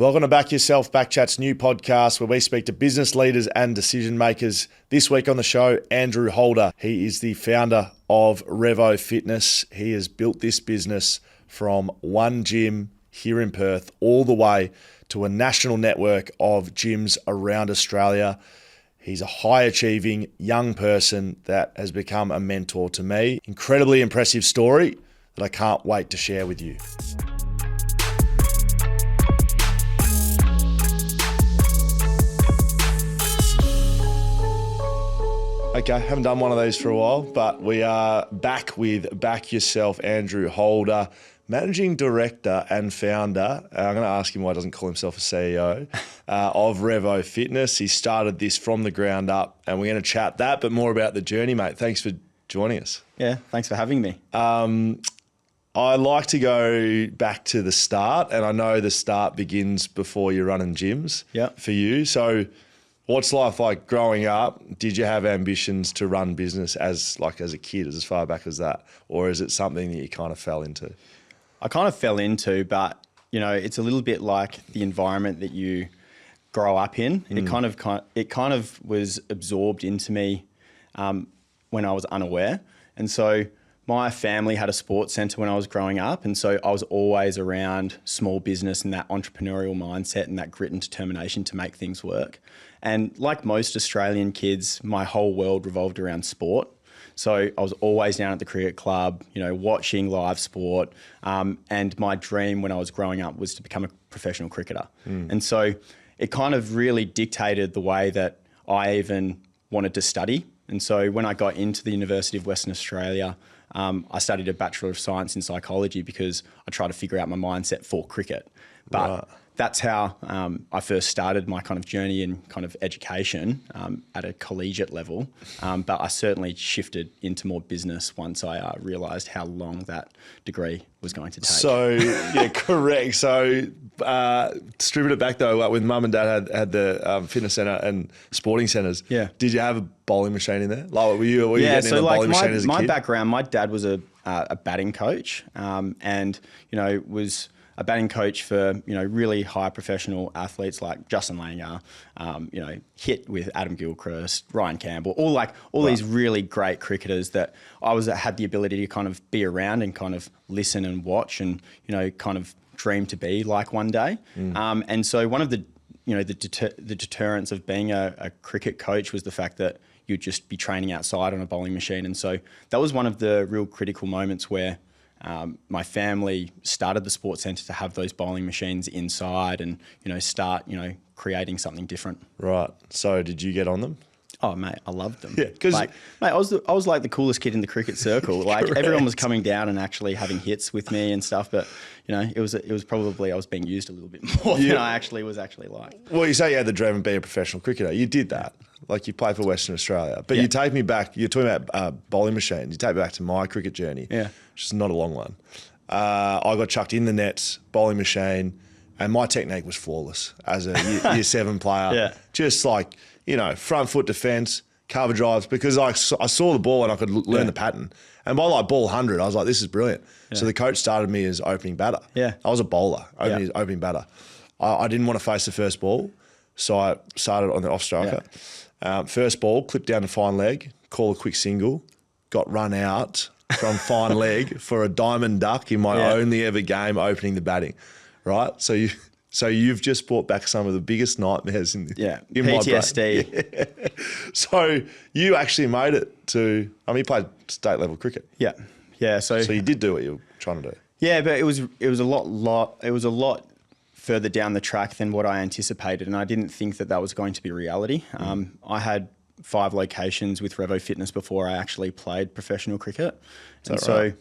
Welcome to Back Yourself, BackChat's new podcast where we speak to business leaders and decision makers. This week on the show, Andrew Holder. He is the founder of Revo Fitness. He has built this business from one gym here in Perth all the way to a national network of gyms around Australia. He's a high-achieving young person that has become a mentor to me. Incredibly impressive story that I can't wait to share with you. Okay, haven't done one of these for a while, but we are back with Back Yourself, Andrew Holder, Managing Director and Founder. I'm going to ask him why he doesn't call himself a CEO of Revo Fitness. He started this from the ground up, and we're going to chat that, but more about the journey, mate. Thanks for joining us. Yeah, thanks for having me. I like to go back to the start, and I know the start begins before you're running gyms for you. So what's life like growing up? Did you have ambitions to run business as a kid, as far back as that? Or is it something that you kind of fell into? I kind of fell into, but it's a little bit like the environment that you grow up in. It kind of was absorbed into me when I was unaware. And so my family had a sports centre when I was growing up. And so I was always around small business and that entrepreneurial mindset and that grit and determination to make things work. And like most Australian kids, my whole world revolved around sport. So I was always down at the cricket club, watching live sport. And my dream when I was growing up was to become a professional cricketer. And so it kind of really dictated the way that I even wanted to study. And so when I got into the University of Western Australia, I studied a Bachelor of Science in Psychology because I tried to figure out my mindset for cricket. But that's how I first started my kind of journey in kind of education at a collegiate level. But I certainly shifted into more business once I realised how long that degree was going to take. So, yeah, correct. So stripping it back though, like when mum and dad had the fitness centre and sporting centres, did you have a bowling machine in there? Like, were you getting in a bowling machine as a kid? My background, my dad was a batting coach and, was a batting coach for, really high professional athletes like Justin Langer, hit with Adam Gilchrist, Ryan Campbell, all these really great cricketers that had the ability to kind of be around and kind of listen and watch and, kind of dream to be like one day. And so one of the, the deterrents of being a cricket coach was the fact that you'd just be training outside on a bowling machine. And so that was one of the real critical moments where my family started the sports centre to have those bowling machines inside and, start, creating something different. Right. So did you get on them? Oh, mate, I loved them. Yeah, because mate, I was like the coolest kid in the cricket circle. Like everyone was coming down and actually having hits with me and stuff. But it was probably I was being used a little bit more than I actually was like. Well, you say you had the dream of being a professional cricketer. You did that. Like you played for Western Australia. But you take me back. You're talking about bowling machines. You take me back to my cricket journey. Yeah, which is not a long one. I got chucked in the nets, bowling machine, and my technique was flawless as a year 7 player. Yeah, just like. Front foot defence, cover drives, because I saw the ball and I could learn the pattern. And by ball 100, I was like, this is brilliant. Yeah. So the coach started me as opening batter. Yeah. I was a bowler, opening batter. I didn't want to face the first ball, so I started on the off striker. Yeah. First ball, clipped down to fine leg, call a quick single, got run out from fine leg for a diamond duck in my only ever game opening the batting, right? So you've just brought back some of the biggest nightmares in PTSD. My brain. Yeah. So you actually made it to. You played state level cricket. Yeah, yeah. So you did do what you were trying to do. Yeah, but it was a lot further down the track than what I anticipated, and I didn't think that was going to be reality. I had 5 locations with Revo Fitness before I actually played professional cricket, So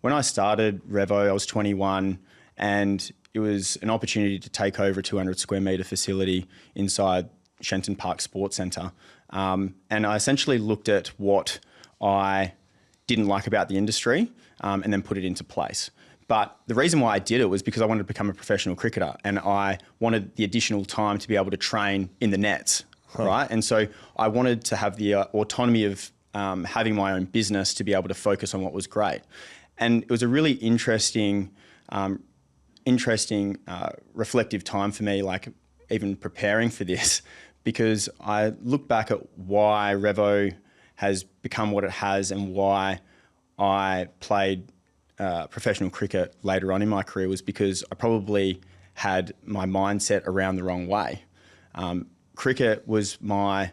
when I started Revo, I was 21, and it was an opportunity to take over a 200 square metre facility inside Shenton Park Sports Centre. And I essentially looked at what I didn't like about the industry and then put it into place. But the reason why I did it was because I wanted to become a professional cricketer and I wanted the additional time to be able to train in the nets, right? And so I wanted to have the autonomy of having my own business to be able to focus on what was great. And it was a really interesting interesting reflective time for me, like even preparing for this, because I look back at why Revo has become what it has and why I played professional cricket later on in my career was because I probably had my mindset around the wrong way. Cricket was my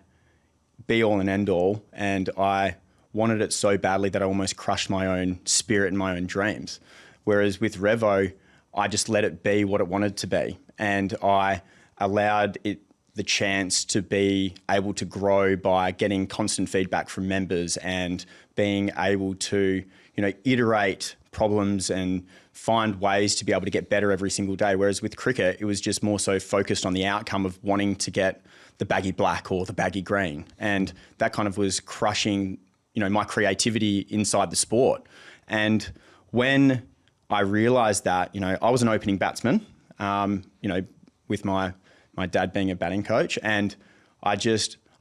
be-all and end-all, and I wanted it so badly that I almost crushed my own spirit and my own dreams. Whereas with Revo, I just let it be what it wanted to be, and I allowed it the chance to be able to grow by getting constant feedback from members and being able to, iterate problems and find ways to be able to get better every single day. Whereas with cricket, it was just more so focused on the outcome of wanting to get the baggy black or the baggy green. And that kind of was crushing, my creativity inside the sport. And when I realized that, I was an opening batsman, with my dad being a batting coach, and I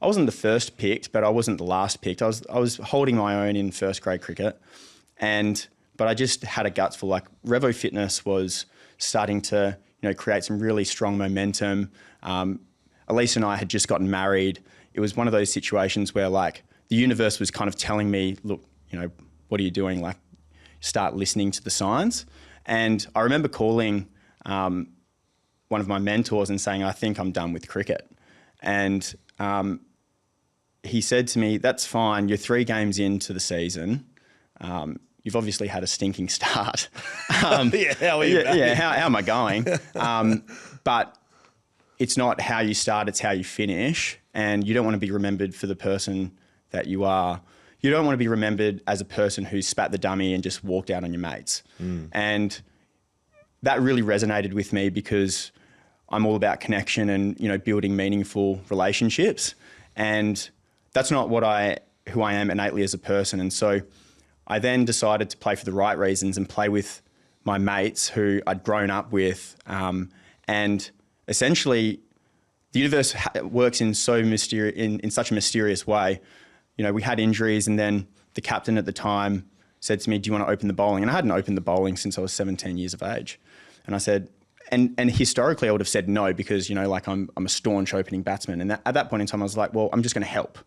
wasn't the first picked, but I wasn't the last picked. I was holding my own in first grade cricket, but I just had a guts for, like, Revo Fitness was starting to, create some really strong momentum. Elise and I had just gotten married. It was one of those situations where, like, the universe was kind of telling me, look, what are you doing? Like, start listening to the signs. And I remember calling one of my mentors and saying, I think I'm done with cricket. And he said to me, that's fine. You're 3 games into the season. You've obviously had a stinking start. How are you? How am I going? But it's not how you start, it's how you finish. And you don't want to be remembered for the person that you are. You don't want to be remembered as a person who spat the dummy and just walked out on your mates. And that really resonated with me because I'm all about connection and, building meaningful relationships. And that's not who I am innately as a person. And so I then decided to play for the right reasons and play with my mates who I'd grown up with. And essentially, the universe works in such a mysterious way. We had injuries, and then the captain at the time said to me, do you want to open the bowling? And I hadn't opened the bowling since I was 17 years of age. And I said, and historically I would have said no because, I'm a staunch opening batsman. And at that point in time, I was like, well, I'm just going to help.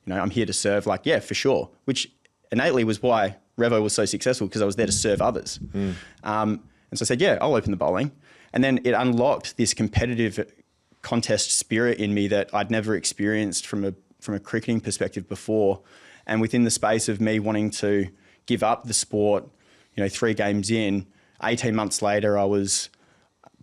I'm here to serve, yeah, for sure. Which innately was why Revo was so successful, because I was there to serve others. And so I said, yeah, I'll open the bowling. And then it unlocked this competitive contest spirit in me that I'd never experienced from a cricketing perspective before. And within the space of me wanting to give up the sport, 3 games in, 18 months later, I was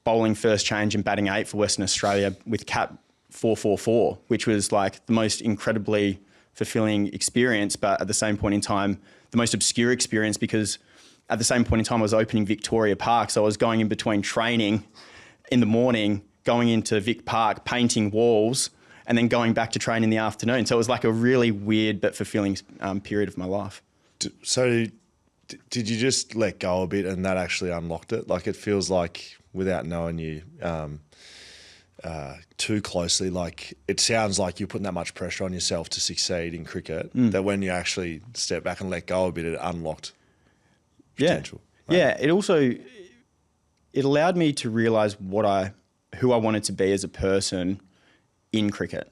bowling first change and batting 8 for Western Australia with cap 444, which was like the most incredibly fulfilling experience, but at the same point in time, the most obscure experience, because at the same point in time, I was opening Victoria Park. So I was going in between training in the morning, going into Vic Park, painting walls, and then going back to train in the afternoon. So it was like a really weird but fulfilling period of my life. So did you just let go a bit and that actually unlocked it? Like, it feels like, without knowing you too closely, like, it sounds like you're putting that much pressure on yourself to succeed in cricket that when you actually step back and let go a bit, it unlocked potential. Yeah. It allowed me to realise who I wanted to be as a person in cricket,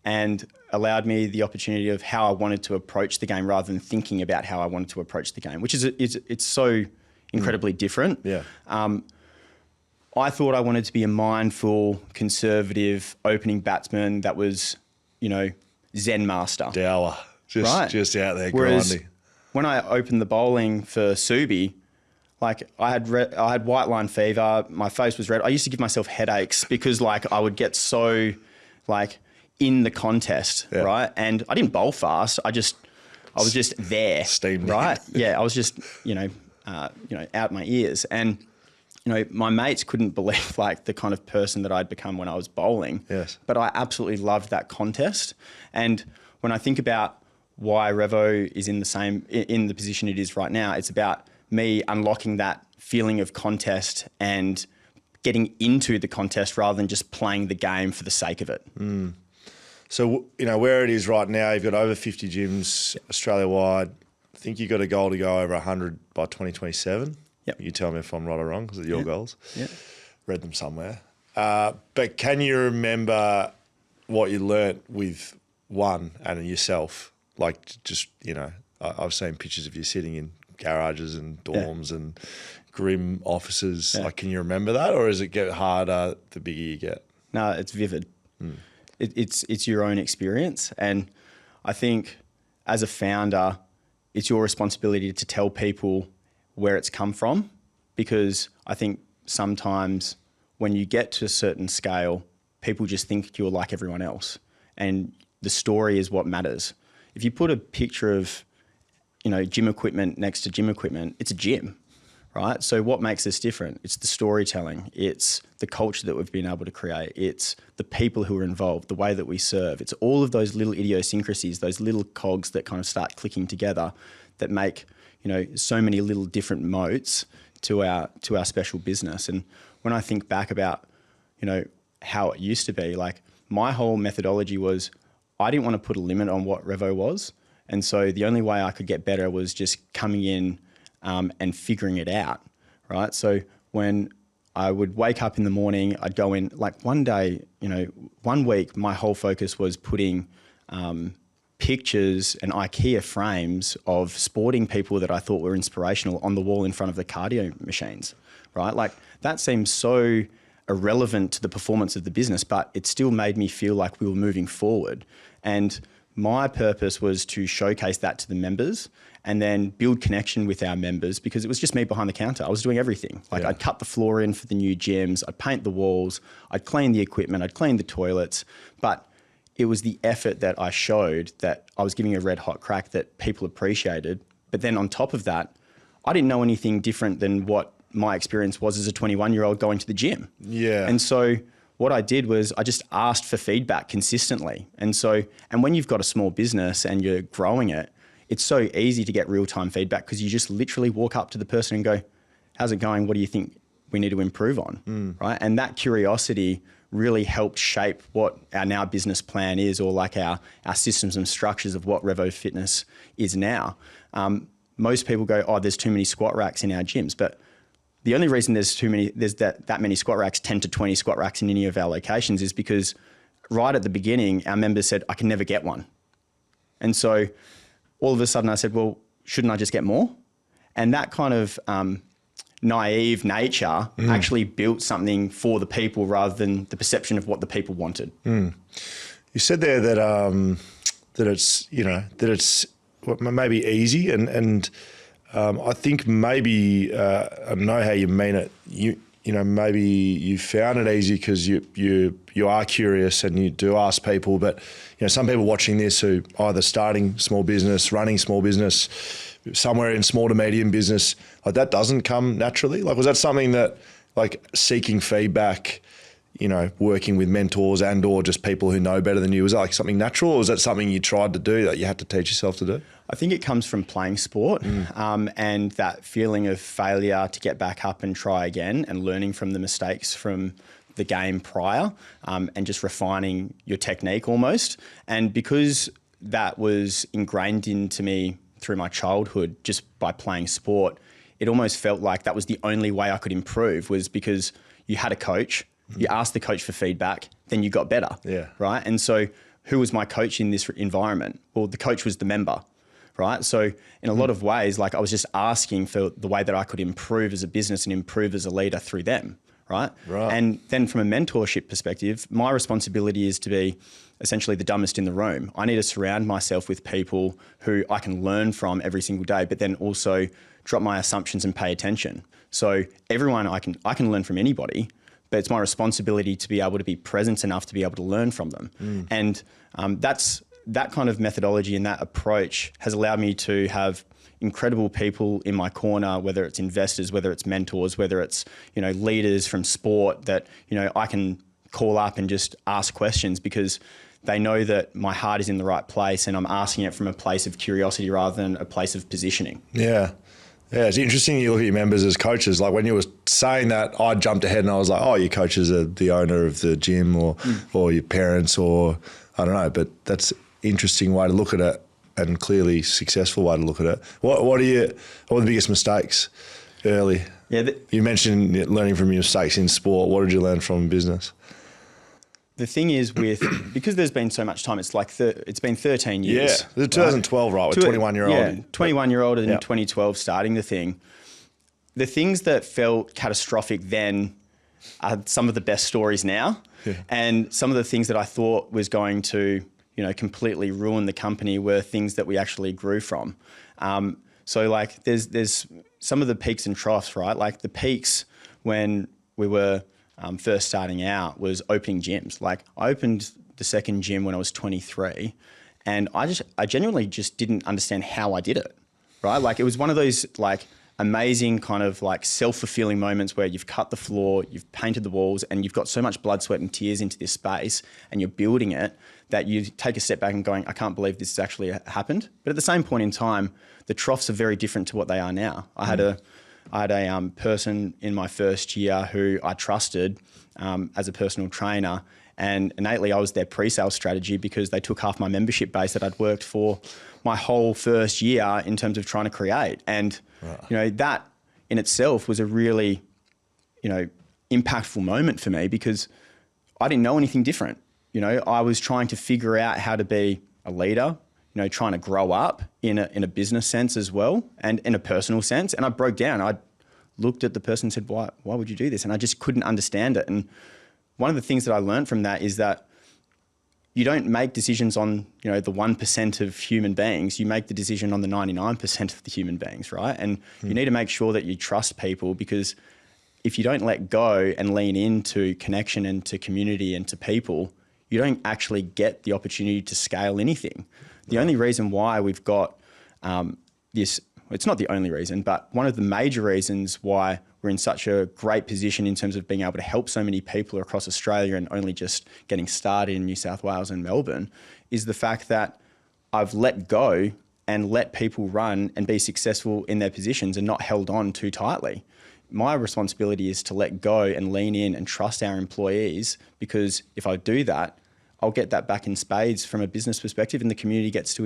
and allowed me the opportunity of how I wanted to approach the game rather than thinking about how I wanted to approach the game, which it's so incredibly different. Yeah. I thought I wanted to be a mindful, conservative opening batsman that was, Zen master. Dower. Just out there Whereas grinding. When I opened the bowling for Subi, like, I had white line fever, my face was red. I used to give myself headaches because, like, I would get so, like, in the contest, right? And I didn't bowl fast. I was just there. Steamed. Right? Yeah, I was just, out my ears. And, my mates couldn't believe, like, the kind of person that I'd become when I was bowling. Yes. But I absolutely loved that contest. And when I think about why Revo is in the position it is right now, it's about me unlocking that feeling of contest and getting into the contest rather than just playing the game for the sake of it. So, where it is right now, you've got over 50 gyms Australia-wide. I think you've got a goal to go over 100 by 2027. Yep. You tell me if I'm right or wrong, because they're your goals. Yeah. Read them somewhere. But can you remember what you learnt with one and yourself? Like just, I've seen pictures of you sitting in garages and dorms and grim offices. Like, can you remember that, or does it get harder the bigger you get? No, it's vivid. It's your own experience. And I think as a founder, it's your responsibility to tell people where it's come from, because I think sometimes when you get to a certain scale, people just think you're like everyone else, and the story is what matters. If you put a picture of, gym equipment next to gym equipment, it's a gym, right? So what makes us different? It's the storytelling. It's the culture that we've been able to create. It's the people who are involved, the way that we serve. It's all of those little idiosyncrasies, those little cogs that kind of start clicking together that make, so many little different moats to our special business. And when I think back about, how it used to be, like my whole methodology was I didn't want to put a limit on what Revo was. And so the only way I could get better was just coming in and figuring it out, right? So when I would wake up in the morning, I'd go in, like one day, 1 week, my whole focus was putting pictures and IKEA frames of sporting people that I thought were inspirational on the wall in front of the cardio machines, right? Like that seems so irrelevant to the performance of the business, but it still made me feel like we were moving forward. And my purpose was to showcase that to the members and then build connection with our members, because it was just me behind the counter. I was doing everything. Like I'd cut the floor in for the new gyms, I'd paint the walls, I'd clean the equipment, I'd clean the toilets, but it was the effort that I showed that I was giving a red hot crack that people appreciated. But then on top of that, I didn't know anything different than what my experience was as a 21-year-old going to the gym. Yeah. And so what I did was I just asked for feedback consistently. And when you've got a small business and you're growing it, it's so easy to get real-time feedback, because you just literally walk up to the person and go, how's it going? What do you think we need to improve on? Right? And that curiosity really helped shape what our now business plan is, or like our systems and structures of what Revo Fitness is now. Most people go, oh, there's too many squat racks in our gyms. But the only reason there's that many squat racks, 10 to 20 squat racks in any of our locations, is because right at the beginning, our members said, I can never get one. And so all of a sudden I said, well, shouldn't I just get more? And that kind of naive nature actually built something for the people rather than the perception of what the people wanted. You said there that it's maybe easy, and I think maybe I know how you mean it. Maybe you found it easy because you are curious and you do ask people. But some people watching this who either starting small business, running small business, somewhere in small to medium business, like that doesn't come naturally. Like, was that something that, like, seeking feedback, working with mentors and or just people who know better than you, was that like something natural, or was that something you tried to do that you had to teach yourself to do? I think it comes from playing sport and that feeling of failure to get back up and try again, and learning from the mistakes from the game prior, and just refining your technique almost. And because that was ingrained into me through my childhood just by playing sport, it almost felt like that was the only way I could improve, was because you had a coach, you asked the coach for feedback, then you got better, right? And so who was my coach in this environment? Well, the coach was the member, right? So in a lot of ways, like I was just asking for the way that I could improve as a business and improve as a leader through them, right? And then from a mentorship perspective, my responsibility is to be essentially the dumbest in the room. I need to surround myself with people who I can learn from every single day, but then also drop my assumptions and pay attention. So everyone, I can learn from anybody, but it's my responsibility to be able to be present enough to be able to learn from them. And that kind of methodology and that approach has allowed me to have incredible people in my corner, whether it's investors, whether it's mentors, whether it's, leaders from sport that, I can call up and just ask questions, because they know that my heart is in the right place and I'm asking it from a place of curiosity rather than a place of positioning. Yeah. Yeah, it's interesting you look at your members as coaches. Like when you were saying that, I jumped ahead and I was like, oh, your coaches are the owner of the gym or your parents, or I don't know. But that's an interesting way to look at it, and clearly successful way to look at it. What are the biggest mistakes early. Yeah. You mentioned learning from your mistakes in sport. What did you learn from business? The thing is because there's been so much time, it's like it's been 13 years. Yeah, 2012, right? With 21-year-old. Yeah, 21-year-old in 2012 starting the thing. The things that felt catastrophic then are some of the best stories now. Yeah. And some of the things that I thought was going to, completely ruin the company were things that we actually grew from. So like there's some of the peaks and troughs, right? Like the peaks when we were first starting out was opening gyms. Like I opened the second gym when I was 23 and I genuinely just didn't understand how I did it, right? Like it was one of those like amazing kind of like self-fulfilling moments where you've cut the floor, you've painted the walls and you've got so much blood, sweat and tears into this space and you're building it that you take a step back and going, I can't believe this has actually happened. But at the same point in time, the troughs are very different to what they are now. I had a person in my first year who I trusted as a personal trainer, and innately I was their pre-sale strategy because they took half my membership base that I'd worked for my whole first year in terms of trying to create. And that in itself was a really impactful moment for me because I didn't know anything different. I was trying to figure out how to be a leader, trying to grow up in a business sense as well and in a personal sense. And I broke down. I looked at the person and said, why would you do this? And I just couldn't understand it. And one of the things that I learned from that is that you don't make decisions on, the 1% of human beings. You make the decision on the 99% of the human beings, right? And you need to make sure that you trust people because if you don't let go and lean into connection and to community and to people, you don't actually get the opportunity to scale anything. The only reason why we've got this, it's not the only reason, but one of the major reasons why we're in such a great position in terms of being able to help so many people across Australia and only just getting started in New South Wales and Melbourne is the fact that I've let go and let people run and be successful in their positions and not held on too tightly. My responsibility is to let go and lean in and trust our employees because if I do that, I'll get that back in spades from a business perspective and the community gets to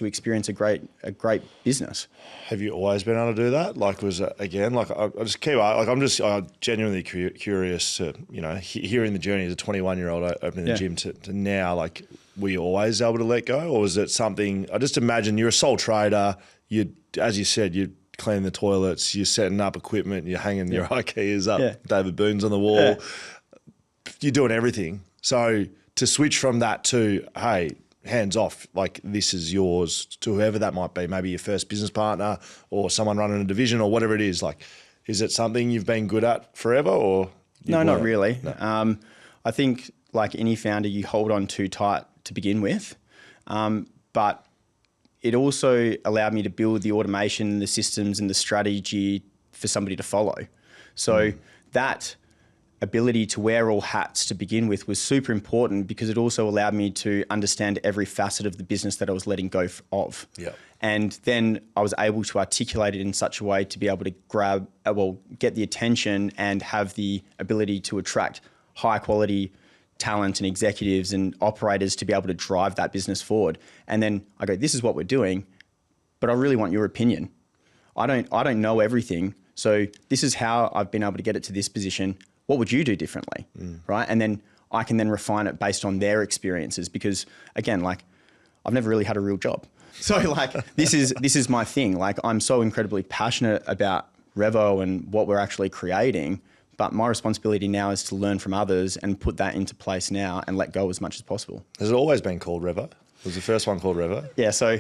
experience a great business. Have you always been able to do that? Like I just keep, I'm genuinely curious to, hearing the journey as a 21-year-old opening the gym to now, like, were you always able to let go or was it something, I just imagine you're a sole trader, as you said, you're cleaning the toilets, you're setting up equipment, you're hanging your IKEAs up, David Boone's on the wall, you're doing everything. So to switch from that to, hey, hands off, like this is yours to whoever that might be, maybe your first business partner or someone running a division or whatever it is, like, is it something you've been good at forever or? No, not really. No. I think like any founder, you hold on too tight to begin with. But it also allowed me to build the automation, the systems and the strategy for somebody to follow. So that ability to wear all hats to begin with was super important because it also allowed me to understand every facet of the business that I was letting go of. Yeah. And then I was able to articulate it in such a way to be able to get the attention and have the ability to attract high quality talent and executives and operators to be able to drive that business forward. And then I go, this is what we're doing, but I really want your opinion. I don't know everything. So this is how I've been able to get it to this position. What would you do differently, right? And then I can then refine it based on their experiences because again, like I've never really had a real job. So like this is my thing. Like I'm so incredibly passionate about Revo and what we're actually creating, but my responsibility now is to learn from others and put that into place now and let go as much as possible. Has it always been called Revo? Was the first one called Revo? Yeah, so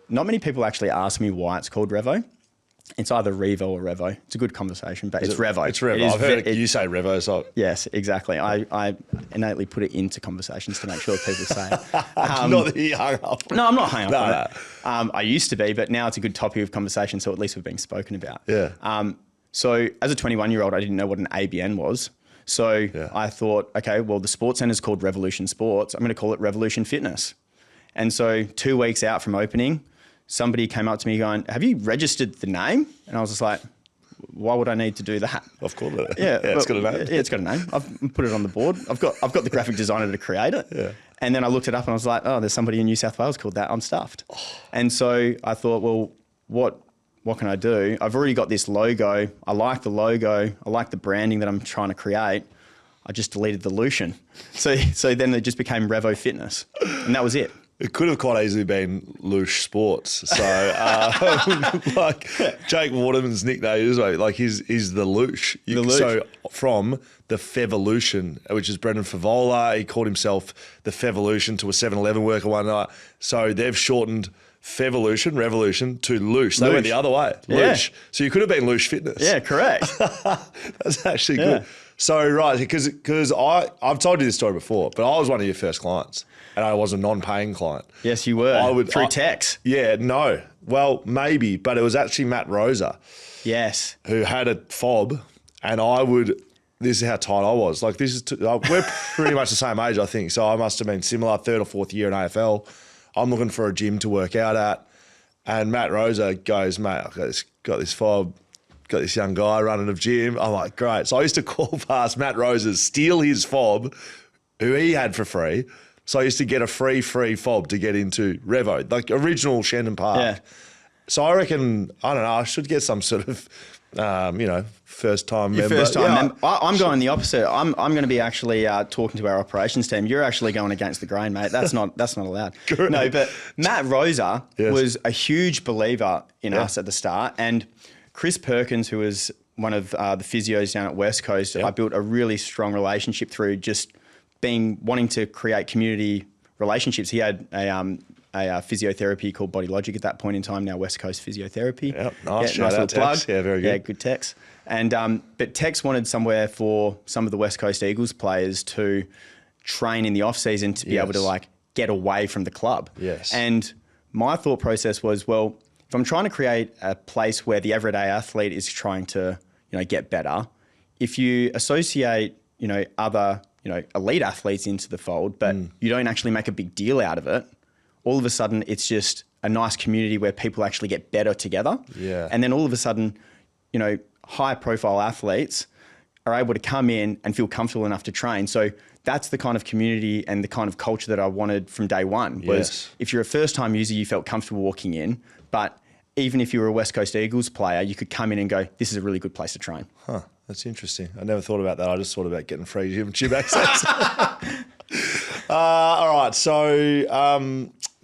not many people actually ask me why it's called Revo. It's either Revo or Revo. It's a good conversation, but it's Revo. It's Revo. I've heard you say Revo. So yes, exactly. I innately put it into conversations to make sure people say it. Not that you hung up. No, I'm not hung up on it. I used to be, but now it's a good topic of conversation, so at least we're being spoken about. Yeah. So as a 21-year-old, I didn't know what an ABN was. So I thought, okay, well, the sports centre is called Revolution Sports. I'm going to call it Revolution Fitness. And so 2 weeks out from opening, somebody came up to me going, have you registered the name? And I was just like, why would I need to do that? Of course. It's got a name. Yeah, it's got a name. I've put it on the board. I've got the graphic designer to create it. Yeah. And then I looked it up and I was like, oh, there's somebody in New South Wales called that. I'm stuffed. And so I thought, well, what can I do? I've already got this logo. I like the logo. I like the branding that I'm trying to create. I just deleted the Lucian. So then it just became Revo Fitness, and that was it. It could have quite easily been Loosh Sports. So, like Jake Waterman's nickname is like he's the Loosh. The Loosh. So from the Fevolution, which is Brendan Favola, he called himself the Fevolution to a 7-Eleven worker one night. So they've shortened Fevolution, Revolution to Loosh. They went the other way, Loosh. Yeah. So you could have been Loosh Fitness. Yeah, correct. That's actually good. So, right, because I've told you this story before, but I was one of your first clients. And I was a non-paying client. Yes, you were. Through text. Yeah, no. Well, maybe, but it was actually Matt Rosa. Yes. Who had a fob, and this is how tight I was. Like, we're pretty much the same age, I think. So I must have been similar, 3rd or 4th year in AFL. I'm looking for a gym to work out at. And Matt Rosa goes, mate, I've got this fob, got this young guy running a gym. I'm like, great. So I used to call past Matt Rosa's, steal his fob, who he had for free. So I used to get a free fob to get into Revo, like original Shandon Park. Yeah. So I reckon, I don't know, I should get some sort of, first time member. First time member. I'm going the opposite. I'm going to be actually talking to our operations team. You're actually going against the grain, mate. That's not allowed. Correct. No, but Matt Rosa was a huge believer in us at the start. And Chris Perkins, who was one of the physios down at West Coast, I built a really strong relationship through just wanting to create community relationships. He had a physiotherapy called Body Logic at that point in time, now West Coast Physiotherapy. Yep, nice. Shout out plug. Tex. Yeah, very good. Yeah, good Tex. And but Tex wanted somewhere for some of the West Coast Eagles players to train in the off season to be able to like get away from the club. Yes. And my thought process was, well, if I'm trying to create a place where the everyday athlete is trying to, get better, if you associate, other elite athletes into the fold, but you don't actually make a big deal out of it, all of a sudden it's just a nice community where people actually get better together. Yeah. And then all of a sudden, high profile athletes are able to come in and feel comfortable enough to train. So that's the kind of community and the kind of culture that I wanted from day one was if you're a first time user, you felt comfortable walking in, but even if you were a West Coast Eagles player, you could come in and go, this is a really good place to train. Huh. That's interesting. I never thought about that. I just thought about getting free gym access. All right. So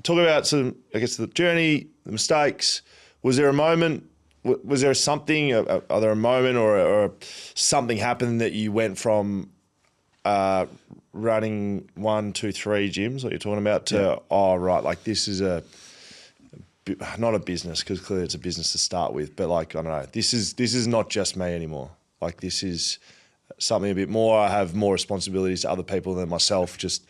talk about the journey, the mistakes. Was there a moment, was there something, are there a moment or something happened that you went from running 1, 2, 3 gyms, like you're talking about, to, like this is not a business, because clearly it's a business to start with, but like, I don't know, this is not just me anymore. Like this is something a bit more. I have more responsibilities to other people than myself. Just,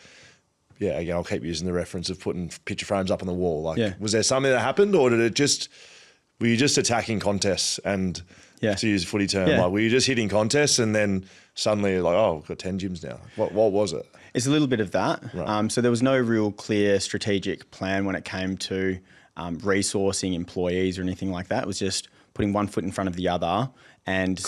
again, I'll keep using the reference of putting picture frames up on the wall. Like, was there something that happened, or were you just attacking contests and, to use a footy term, like were you just hitting contests and then suddenly like, oh, we've got 10 gyms now? What was it? It's a little bit of that. Right. So there was no real clear strategic plan when it came to resourcing employees or anything like that. It was just putting one foot in front of the other and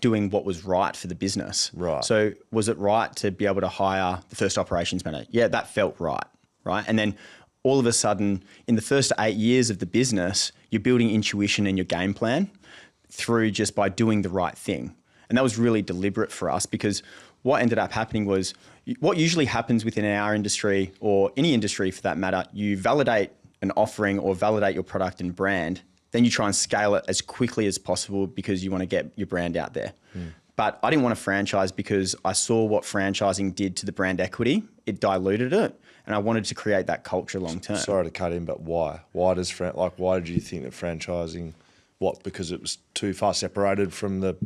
doing what was right for the business. Right. So was it right to be able to hire the first operations manager? Yeah, that felt right. And then all of a sudden, in the first 8 years of the business, you're building intuition in your game plan through just by doing the right thing. And that was really deliberate for us, because what ended up happening was what usually happens within our industry, or any industry for that matter, you validate an offering or validate your product and brand, then you try and scale it as quickly as possible because you want to get your brand out there. But I didn't want to franchise because I saw what franchising did to the brand equity. It diluted it, and I wanted to create that culture long term. Sorry to cut in, but why? Why did you think that franchising? What? Because it was too far separated from the.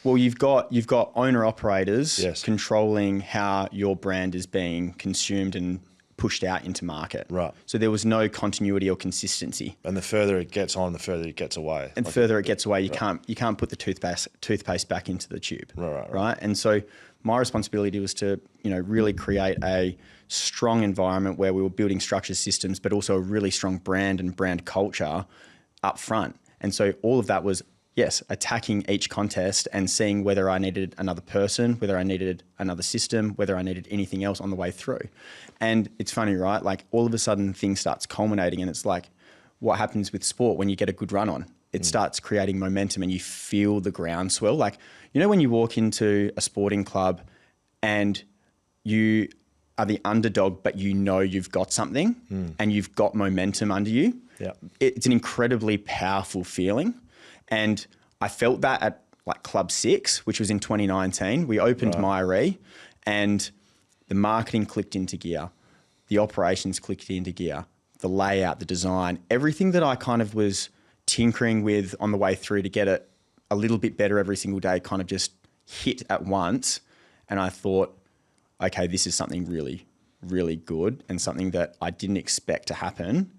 Well, you've got owner operators controlling how your brand is being consumed and pushed out into market. Right. So there was no continuity or consistency. And the further it gets on, the further it gets away. And the further it gets away, you can't put the toothpaste back into the tube. Right. And so my responsibility was to, really create a strong environment where we were building structured systems, but also a really strong brand and brand culture up front. And so all of that was, attacking each contest and seeing whether I needed another person, whether I needed another system, whether I needed anything else on the way through. And it's funny, right? Like all of a sudden things starts culminating, and it's like what happens with sport when you get a good run on. it starts creating momentum and you feel the groundswell. Like, you know, when you walk into a sporting club and you are the underdog, but you know you've got something and you've got momentum under you. Yeah. It's an incredibly powerful feeling. And I felt that at like Club 6, which was in 2019. We opened Myre and the marketing clicked into gear. The operations clicked into gear. The layout, the design, everything that I kind of was tinkering with on the way through to get it a little bit better every single day kind of just hit at once. And I thought, okay, this is something really, really good and something that I didn't expect to happen,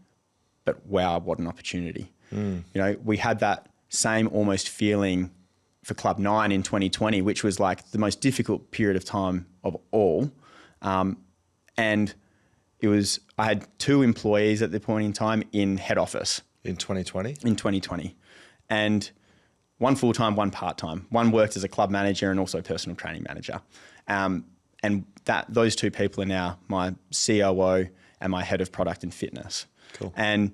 but wow, what an opportunity. You know, we had that same almost feeling for Club 9 in 2020, which was like the most difficult period of time of all. And I had 2 employees at the point in time in head office. In 2020? In 2020. And one full-time, one part-time. One worked as a club manager and also personal training manager. And those 2 people are now my COO and my head of product and fitness. Cool. And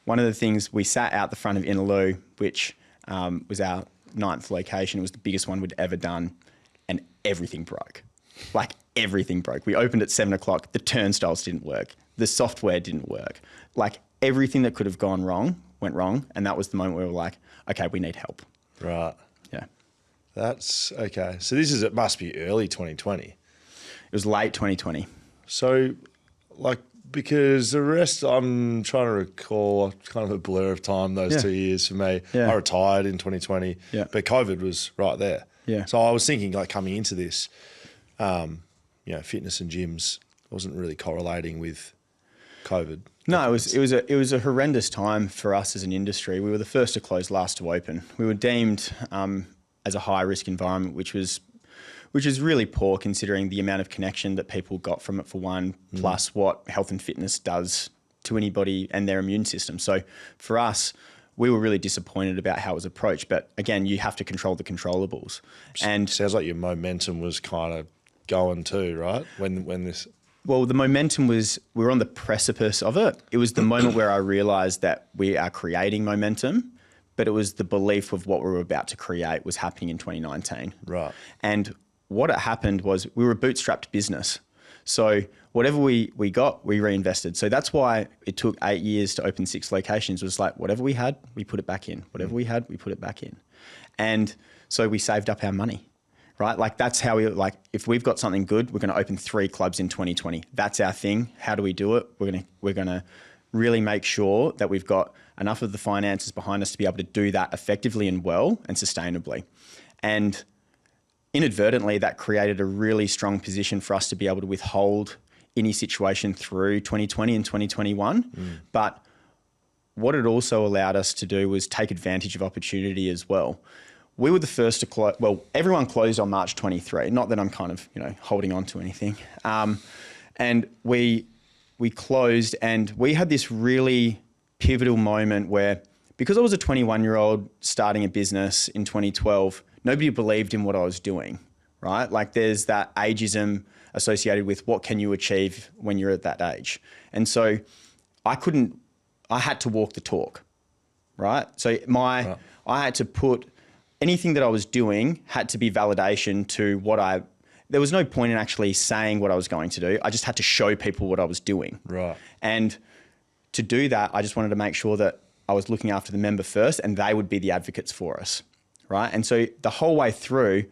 one of the things, we sat out the front of Innaloo, which was our 9th location. It was the biggest one we'd ever done, and everything broke. Like, everything broke. We opened at 7 o'clock. The turnstiles didn't work. The software didn't work. Like, everything that could have gone wrong went wrong. And that was the moment where we were like, okay, we need help. Right. Yeah. That's okay. So it must be early 2020. It was late 2020. So, like, because the rest, I'm trying to recall, kind of a blur of time, those 2 years for me. Yeah. I retired in 2020, but COVID was right there. Yeah. So I was thinking, like, coming into this, you know, fitness and gyms wasn't really correlating with COVID. No, it was a horrendous time for us as an industry. We were the first to close, last to open. We were deemed as a high risk environment, which is really poor considering the amount of connection that people got from it for one, plus what health and fitness does to anybody and their immune system. So for us, we were really disappointed about how it was approached. But again, you have to control the controllables. And sounds like your momentum was kind of going too, right? When this. Well, the momentum was, we were on the precipice of it. It was the moment where I realized that we are creating momentum, but it was the belief of what we were about to create was happening in 2019. Right. And what had happened was we were a bootstrapped business. So whatever we got, we reinvested. So that's why it took 8 years to open 6 locations. It was like, whatever we had, we put it back in. Whatever we had, we put it back in. And so we saved up our money, right? Like, that's how like, if we've got something good, we're going to open 3 clubs in 2020. That's our thing. How do we do it? We're going to really make sure that we've got enough of the finances behind us to be able to do that effectively and well and sustainably. And inadvertently, that created a really strong position for us to be able to withhold any situation through 2020 and 2021. But what it also allowed us to do was take advantage of opportunity as well. We were the first to close. Well, everyone closed on March 23. Not that I'm kind of, you know, holding on to anything. And we closed, and we had this really pivotal moment where, because I was a 21-year-old starting a business in 2012, nobody believed in what I was doing, right? Like, there's that ageism associated with what can you achieve when you're at that age. And so I had to walk the talk, right? So I had to put anything that I was doing had to be validation to there was no point in actually saying what I was going to do. I just had to show people what I was doing. Right. And to do that, I just wanted to make sure that I was looking after the member first and they would be the advocates for us, right? And so the whole way through,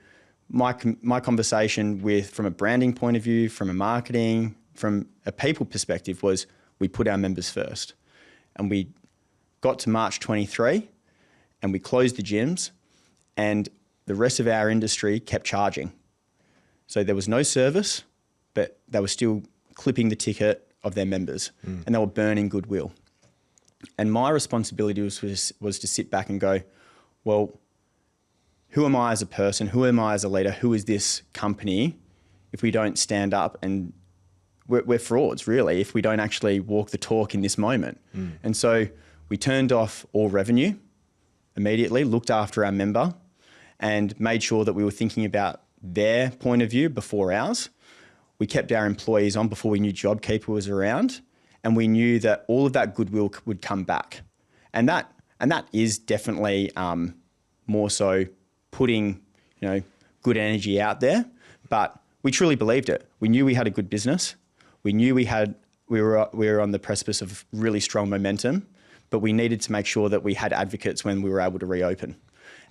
my conversation from a branding point of view, from a marketing, from a people perspective, was we put our members first. And we got to March 23 and we closed the gyms, and the rest of our industry kept charging. So there was no service, but they were still clipping the ticket of their members and they were burning goodwill. And my responsibility was to sit back and go, well, who am I as a person? Who am I as a leader? Who is this company if we don't stand up? And we're frauds, really, if we don't actually walk the talk in this moment. And so we turned off all revenue immediately, looked after our member, and made sure that we were thinking about their point of view before ours. We kept our employees on before we knew JobKeeper was around, and we knew that all of that goodwill would come back. And that And that is definitely more so putting, good energy out there. But we truly believed it. We knew we had a good business. We knew we were on the precipice of really strong momentum, but we needed to make sure that we had advocates when we were able to reopen.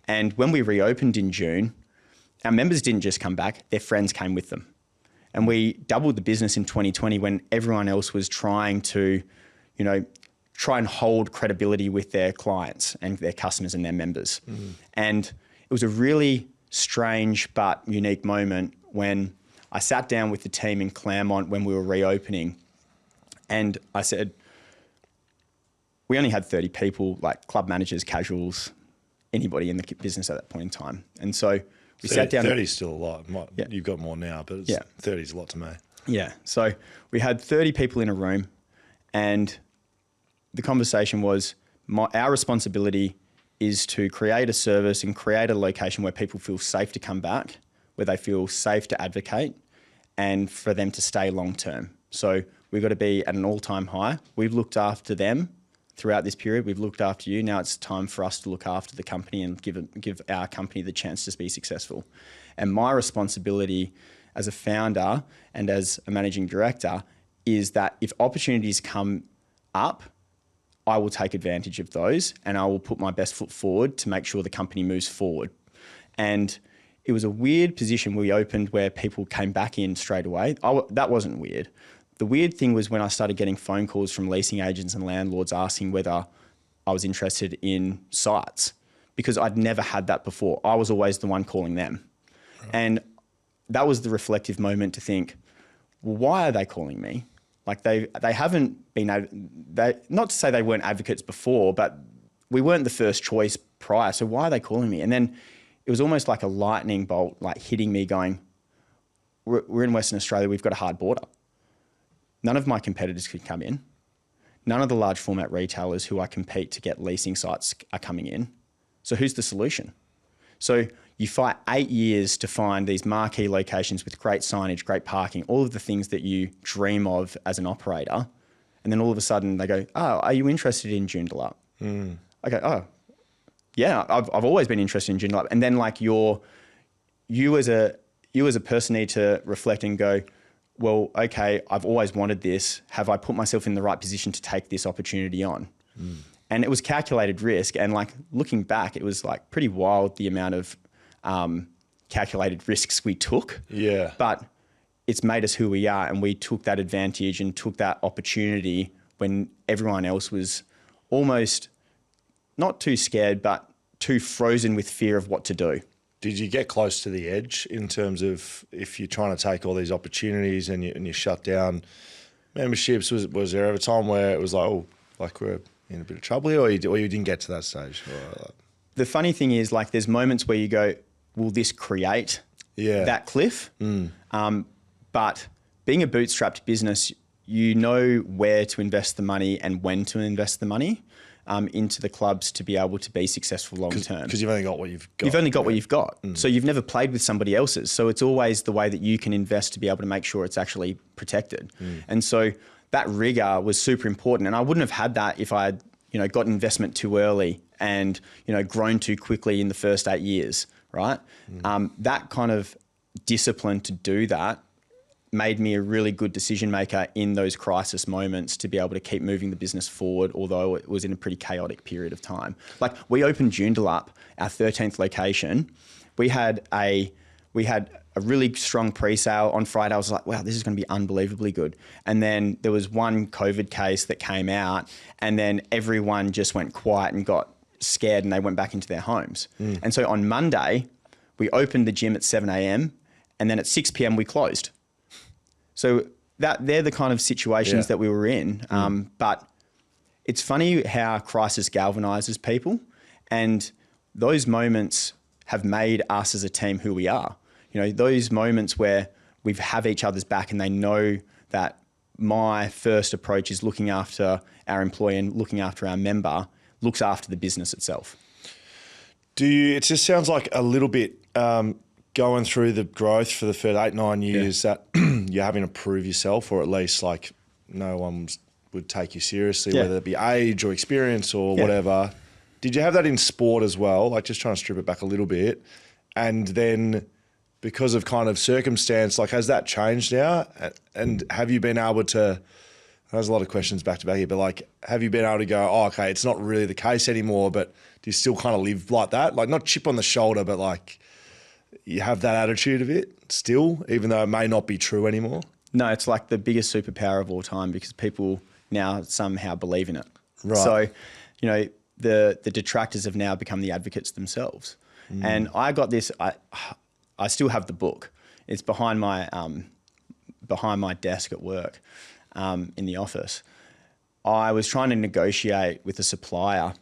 And when we reopened in June, our members didn't just come back, their friends came with them. And we doubled the business in 2020 when everyone else was trying to, try and hold credibility with their clients and their customers and their members. And it was a really strange but unique moment when I sat down with the team in Claremont when we were reopening, and I said, we only had 30 people, like club managers, casuals, anybody in the business at that point in time. And so we sat down. 30 is still a lot. You've got more now, but 30 is a lot to me. Yeah. So we had 30 people in a room, and the conversation was our responsibility is to create a service and create a location where people feel safe to come back, where they feel safe to advocate, and for them to stay long term. So we've got to be at an all-time high. We've looked after them throughout this period. We've looked after you. Now it's time for us to look after the company and give our company the chance to be successful. And my responsibility as a founder and as a managing director is that if opportunities come up, I will take advantage of those and I will put my best foot forward to make sure the company moves forward. And it was a weird position we opened where people came back in straight away. That wasn't weird. The weird thing was when I started getting phone calls from leasing agents and landlords asking whether I was interested in sites, because I'd never had that before. I was always the one calling them. Right. And that was the reflective moment to think, well, why are they calling me? Like they haven't been, not to say they weren't advocates before, but we weren't the first choice prior. So why are they calling me? And then it was almost like a lightning bolt, like hitting me going, we're in Western Australia, we've got a hard border. None of my competitors could come in. None of the large format retailers who I compete to get leasing sites are coming in. So who's the solution? So you fight 8 years to find these marquee locations with great signage, great parking, all of the things that you dream of as an operator. And then all of a sudden they go, oh, are you interested in Joondalup? I go, oh, yeah, I've always been interested in Joondalup. And then like you as a person need to reflect and go, well, okay, I've always wanted this. Have I put myself in the right position to take this opportunity on? And it was calculated risk. And like looking back, it was like pretty wild the amount of calculated risks we took. Yeah. But it's made us who we are, and we took that advantage and took that opportunity when everyone else was almost not too scared, but too frozen with fear of what to do. Did you get close to the edge in terms of if you're trying to take all these opportunities and you shut down memberships? Was there ever a time where it was like, oh, like we're in a bit of trouble here, or you didn't get to that stage? The funny thing is, like, there's moments where you go, will this create that cliff? But being a bootstrapped business, you know where to invest the money and when to invest the money into the clubs to be able to be successful long term. Because you've only got what you've got. You've only got what you've got. So you've never played with somebody else's. So it's always the way that you can invest to be able to make sure it's actually protected. And so that rigor was super important. And I wouldn't have had that if I had got investment too early and grown too quickly in the first 8 years, right? That kind of discipline to do that made me a really good decision maker in those crisis moments to be able to keep moving the business forward, although it was in a pretty chaotic period of time. Like we opened Joondalup, our 13th location. We had a really strong pre-sale on Friday. I was like, wow, this is going to be unbelievably good. And then there was one COVID case that came out, and then everyone just went quiet and got scared and they went back into their homes. And so on Monday, we opened the gym at 7 a.m. and then at 6 p.m. we closed. So they're the kind of situations that we were in. But it's funny how crisis galvanizes people, and those moments have made us as a team who we are. Those moments where we have each other's back and they know that my first approach is looking after our employee and looking after our member looks after the business itself. It just sounds like a little bit going through the growth for the first 8-9 years that you're having to prove yourself, or at least like no one would take you seriously, whether it be age or experience or whatever. Did you have that in sport as well? Like just trying to strip it back a little bit. And then because of kind of circumstance, like has that changed now? And have you been able to, there's a lot of questions back to back here, but like, have you been able to go, oh, okay, it's not really the case anymore, but do you still kind of live like that? Like not chip on the shoulder, but like you have that attitude of it still, even though it may not be true anymore? No, it's like the biggest superpower of all time because people now somehow believe in it. Right. So, you know, the detractors have now become the advocates themselves. And I got this, I still have the book. It's behind my desk at work in the office. I was trying to negotiate with a supplier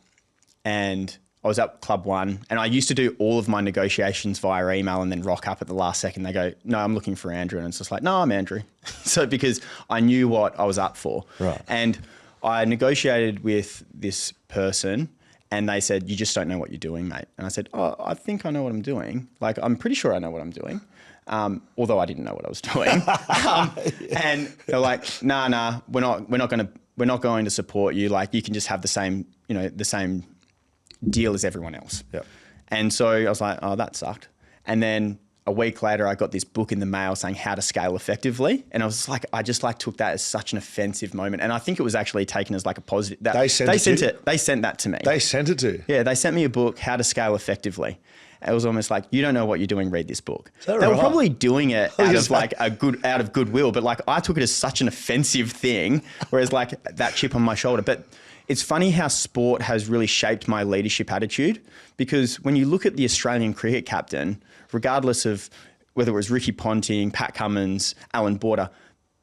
and I was at Club One and I used to do all of my negotiations via email and then rock up at the last second. They go, no, I'm looking for Andrew. And it's just like, no, I'm Andrew. So because I knew what I was up for. Right. And I negotiated with this person and they said, you just don't know what you're doing, mate. And I said, oh, I think I know what I'm doing. Like, I'm pretty sure I know what I'm doing. Although I didn't know what I was doing. And they're like, nah, we're not going to support you. Like you can just have the same deal as everyone else. Yep. And so I was like, oh, that sucked. And then a week later, I got this book in the mail saying how to scale effectively. And I was like, I just like took that as such an offensive moment. And I think it was actually taken as like a positive. They sent that to me. They sent it to you? Yeah, they sent me a book, How to Scale Effectively. It was almost like, you don't know what you're doing, read this book. They were probably doing it out of goodwill, but like I took it as such an offensive thing, whereas like that chip on my shoulder. But it's funny how sport has really shaped my leadership attitude because when you look at the Australian cricket captain, regardless of whether it was Ricky Ponting, Pat Cummins, Alan Border,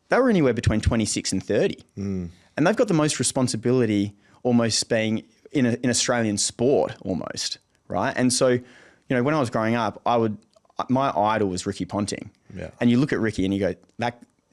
they were anywhere between 26 and 30. And they've got the most responsibility almost being in Australian sport almost, right? And so, you know, when I was growing up, my idol was Ricky Ponting. Yeah. And you look at Ricky and you go,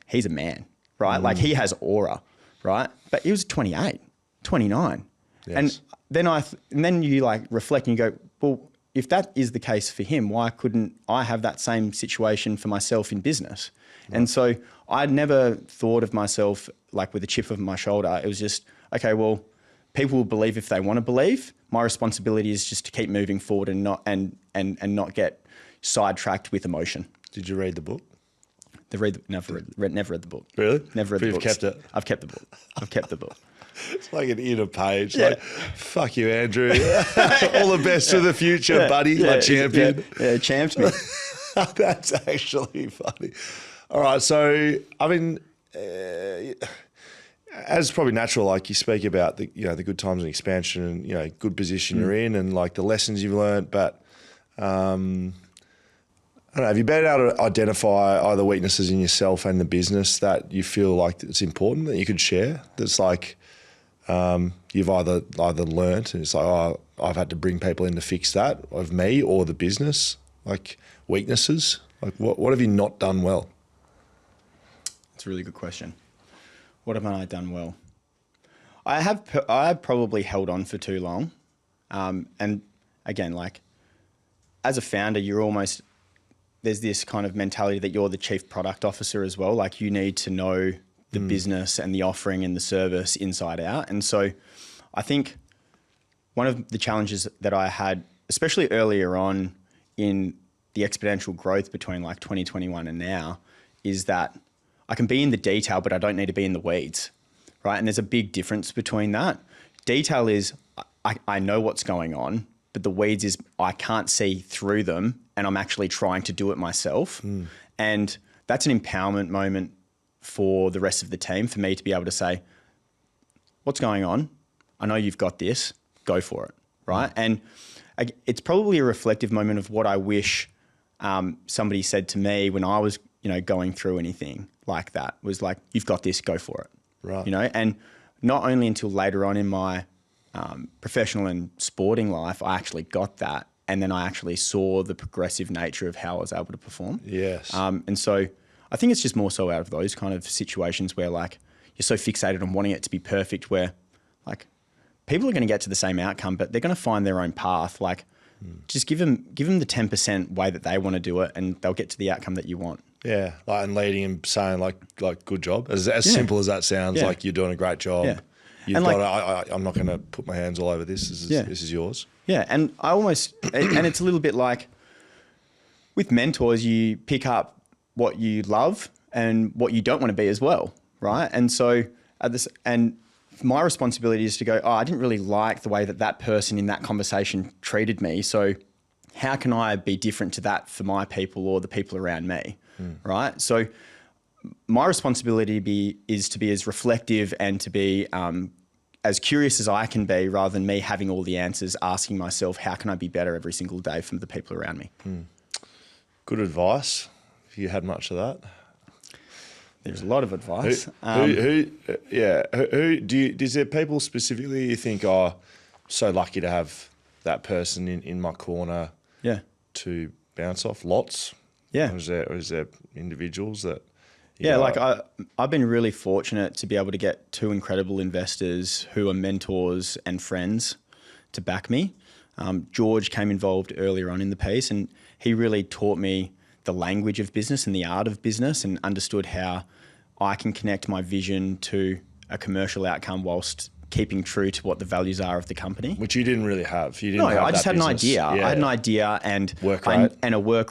he's a man, right? Like he has aura, right? But he was 28. 29. Yes. And then you like reflect and you go, well, if that is the case for him, why couldn't I have that same situation for myself in business? Right. And so I'd never thought of myself like with a chip on my shoulder. It was just, okay, well, people will believe if they want to believe. My responsibility is just to keep moving forward and not get sidetracked with emotion. Did you read the book? Never read the book. Really? Never read the book. You've kept it? I've kept the book. It's like an inner page. Yeah. Like, fuck you, Andrew. All the best for the future, buddy. My champion. Yeah, champed me. That's actually funny. All right. So, I mean, as probably natural, like you speak about the good times and expansion and, good position you're in and like the lessons you've learned. But, I don't know, have you been able to identify either weaknesses in yourself and the business that you feel like it's important that you could share? That's like, you've either learnt and it's like, oh, I've had to bring people in to fix that of me or the business, like weaknesses. Like what have you not done well? That's a really good question. What have I done well? I have probably held on for too long. And again, like as a founder, there's this kind of mentality that you're the chief product officer as well. Like you need to know the business and the offering and the service inside out. And so I think one of the challenges that I had, especially earlier on in the exponential growth between like 2021 and now, is that I can be in the detail, but I don't need to be in the weeds, right? And there's a big difference between that. Detail is I know what's going on, but the weeds is I can't see through them and I'm actually trying to do it myself. And that's an empowerment moment for the rest of the team, for me to be able to say, what's going on? I know you've got this, go for it, right? And it's probably a reflective moment of what I wish somebody said to me when I was, going through anything like that, was like, you've got this, go for it. Right. And not only until later on in my professional and sporting life, I actually got that. And then I actually saw the progressive nature of how I was able to perform. Yes. And so I think it's just more so out of those kind of situations where like you're so fixated on wanting it to be perfect, where like people are going to get to the same outcome, but they're going to find their own path. Like just give them the 10% way that they want to do it and they'll get to the outcome that you want. Yeah. Like, and leading and saying like good job. As simple as that sounds, like you're doing a great job. Yeah. you've got. I'm not going to put my hands all over this. This is yours. Yeah, and I almost, and it's a little bit like with mentors, you pick up what you love and what you don't want to be as well, right? And so my responsibility is to go, I didn't really like the way that person in that conversation treated me. So how can I be different to that for my people or the people around me, right? So my responsibility is to be as reflective and to be as curious as I can be, rather than me having all the answers, asking myself, how can I be better every single day from the people around me? Good advice. If you had much of that. There's a lot of advice. Is there people specifically you think, so lucky to have that person in my corner to bounce off? Lots? Yeah. Or is there individuals that... I've been really fortunate to be able to get two incredible investors who are mentors and friends to back me. George came involved earlier on in the piece, and he really taught me the language of business and the art of business, and understood how I can connect my vision to a commercial outcome whilst keeping true to what the values are of the company. Which you didn't really have. I just had an idea. I had an idea and a work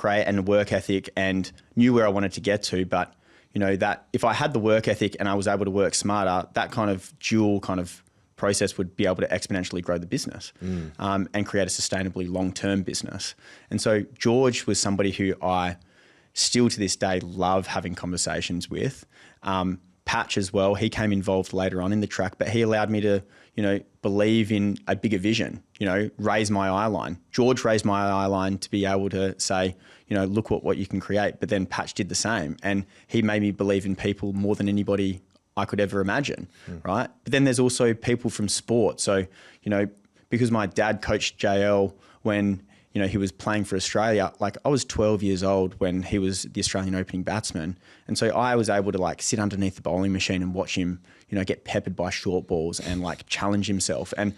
rate and a work ethic, and knew where I wanted to get to. But that if I had the work ethic and I was able to work smarter, that kind of dual kind of process would be able to exponentially grow the business and create a sustainably long-term business. And so George was somebody who I still to this day love having conversations with. Patch as well, he came involved later on in the track, but he allowed me to, believe in a bigger vision, raise my eye line. George raised my eye line to be able to say, look what you can create. But then Patch did the same, and he made me believe in people more than anybody I could ever imagine, right? But then there's also people from sport. So, because my dad coached JL when, he was playing for Australia, like I was 12 years old when he was the Australian opening batsman. And so I was able to sit underneath the bowling machine and watch him, get peppered by short balls and challenge himself. And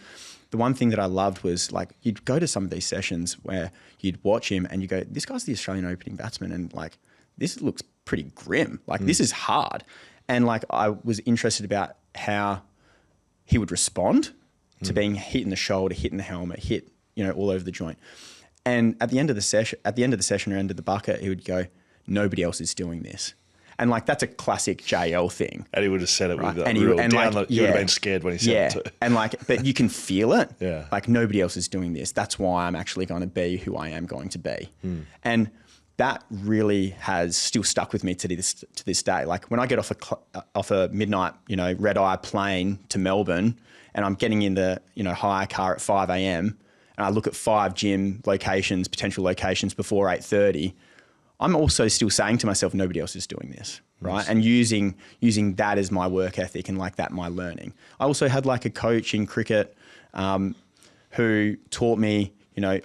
the one thing that I loved was you'd go to some of these sessions where you'd watch him and you go, this guy's the Australian opening batsman. And this looks pretty grim. This is hard. And I was interested about how he would respond to being hit in the shoulder, hit in the helmet, hit, all over the joint. And at the end of the session or end of the bucket, he would go, nobody else is doing this. And that's a classic JL thing. And he would have said it right? with that real down. You would have been scared when he said it too. And but you can feel it. Yeah. Nobody else is doing this. That's why I'm actually going to be who I am going to be. And that really has still stuck with me to this day. When I get off a midnight, red eye plane to Melbourne, and I'm getting in the hire car at 5 a.m. and I look at 5 gym locations, potential locations before 8:30, I'm also still saying to myself, nobody else is doing this, right? Yes. And using that as my work ethic and my learning. I also had a coach in cricket who taught me,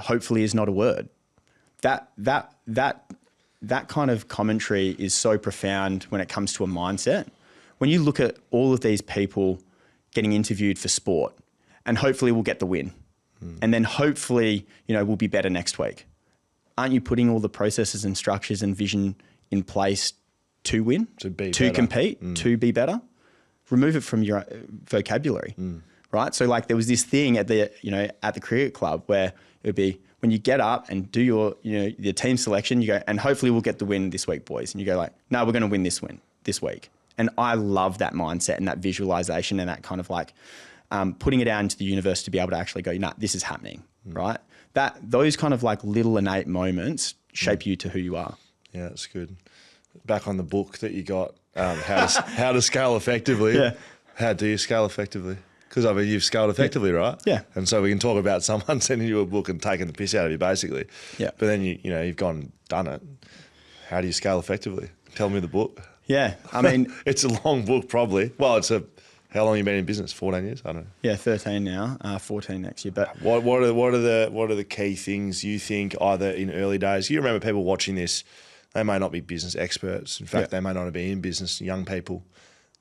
hopefully is not a word. That kind of commentary is so profound when it comes to a mindset. When you look at all of these people getting interviewed for sport, and hopefully we'll get the win. And then hopefully, we'll be better next week. Aren't you putting all the processes and structures and vision in place to win, to compete, to be better? Remove it from your vocabulary, right? So there was this thing at the cricket club where it would be when you get up and do your team selection, you go, and hopefully we'll get the win this week, boys. And you go no, we're going to win this week. And I love that mindset and that visualization and that kind of putting it out into the universe to be able to actually go, this is happening, right? Those kind of little innate moments shape you to who you are. Yeah, that's good. Back on the book that you got, how to scale effectively. Yeah. How do you scale effectively? Because you've scaled effectively, right? Yeah. And so we can talk about someone sending you a book and taking the piss out of you, basically. Yeah. But then you've gone and done it. How do you scale effectively? Tell me the book. Yeah, I mean, it's a long book, probably. Well, how long have you been in business? 14 years? I don't know. Yeah, 13 now, 14 next year. But what are the key things you think either in early days? You remember people watching this, they may not be business experts. In fact, they may not be in business, young people.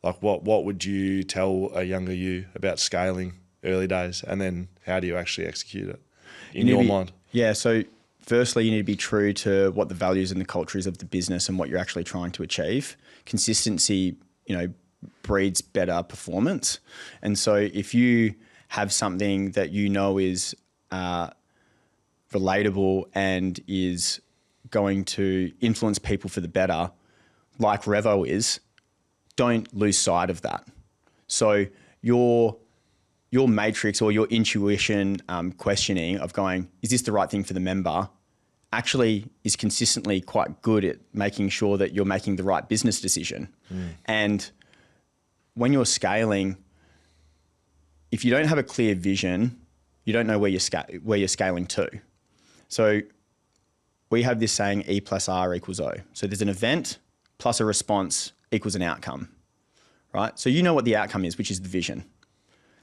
What would you tell a younger you about scaling early days? And then how do you actually execute it in your mind? Yeah, so firstly, you need to be true to what the values and the culture is of the business and what you're actually trying to achieve. Consistency, breeds better performance. And so if you have something that you know is relatable and is going to influence people for the better, like Revo is, don't lose sight of that. So your matrix or your intuition questioning of going, is this the right thing for the member, actually is consistently quite good at making sure that you're making the right business decision. And when you're scaling, if you don't have a clear vision, you don't know where you're scaling to. So we have this saying E plus R equals O. So there's an event plus a response equals an outcome, right? So you know what the outcome is, which is the vision.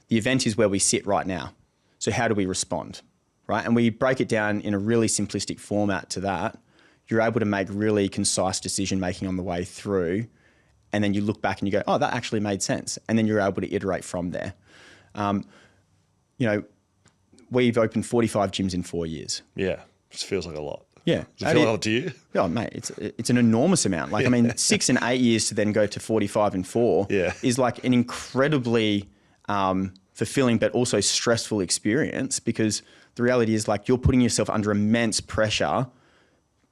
The event is where we sit right now. So how do we respond, right? And we break it down in a really simplistic format to that. You're able to make really concise decision-making on the way through. And then you look back and you go, oh, that actually made sense. And then you're able to iterate from there. We've opened 45 gyms in 4 years. Yeah, just feels like a lot. Yeah. Does it feel a lot to you? Oh, mate, it's an enormous amount. Like, I mean, 6 and 8 years to then go to 45 and 4 is like an incredibly fulfilling but also stressful experience, because the reality is, like, you're putting yourself under immense pressure,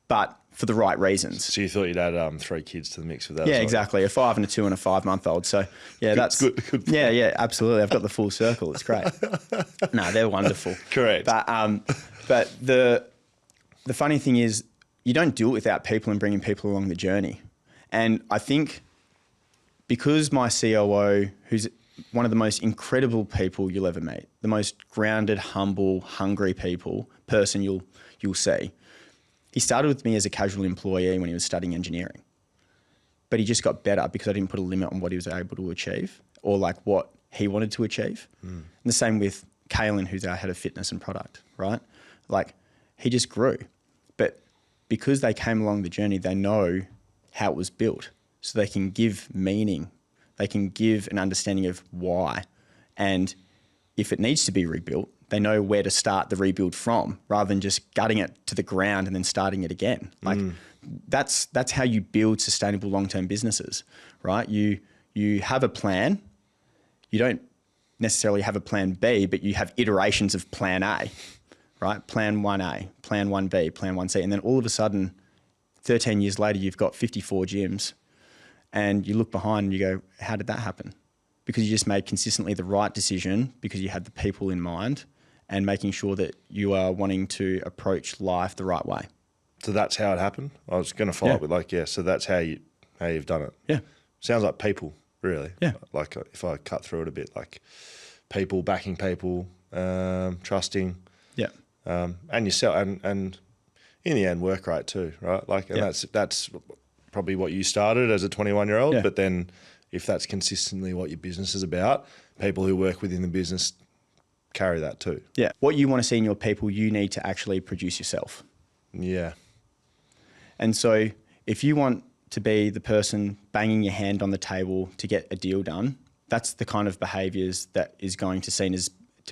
but for the right reasons. So you thought you'd add 3 kids to the mix with that? Yeah, exactly. A 5 and a 2 and a 5-month-old. So yeah, that's good. Yeah, absolutely. I've got the full circle. It's great. No, they're wonderful. Correct. But the funny thing is, you don't do it without people and bringing people along the journey. And I think because my COO, who's one of the most incredible people you'll ever meet, the most grounded, humble, hungry person you'll see. He started with me as a casual employee when he was studying engineering, but he just got better because I didn't put a limit on what he was able to achieve or like what he wanted to achieve. And the same with Kaylin, who's our head of fitness and product, right? Like, he just grew, but because they came along the journey, they know how it was built, so they can give meaning. They can give an understanding of why. And if it needs to be rebuilt, they know where to start the rebuild from, rather than just gutting it to the ground and then starting it again. Like, that's how you build sustainable long-term businesses, right? You have a plan. You don't necessarily have a plan B, but you have iterations of plan A, right? Plan 1A, plan 1B, plan 1C. And then all of a sudden, 13 years later, you've got 54 gyms, and you look behind and you go, how did that happen? Because you just made consistently the right decision, because you had the people in mind, and making sure that you are wanting to approach life the right way. So that's how it happened? I was going to follow up with so that's how you've done it. Yeah. Sounds like people, really. Yeah. Like, if I cut through it a bit, like people, backing people, trusting. Yeah. And yourself, and in the end, work right too, right? Like, and that's probably what you started as a 21-year-old, but then if that's consistently what your business is about, people who work within the business carry that too. Yeah. What you want to see in your people, you need to actually produce yourself. Yeah. And so if you want to be the person banging your hand on the table to get a deal done, that's the kind of behaviours that is going to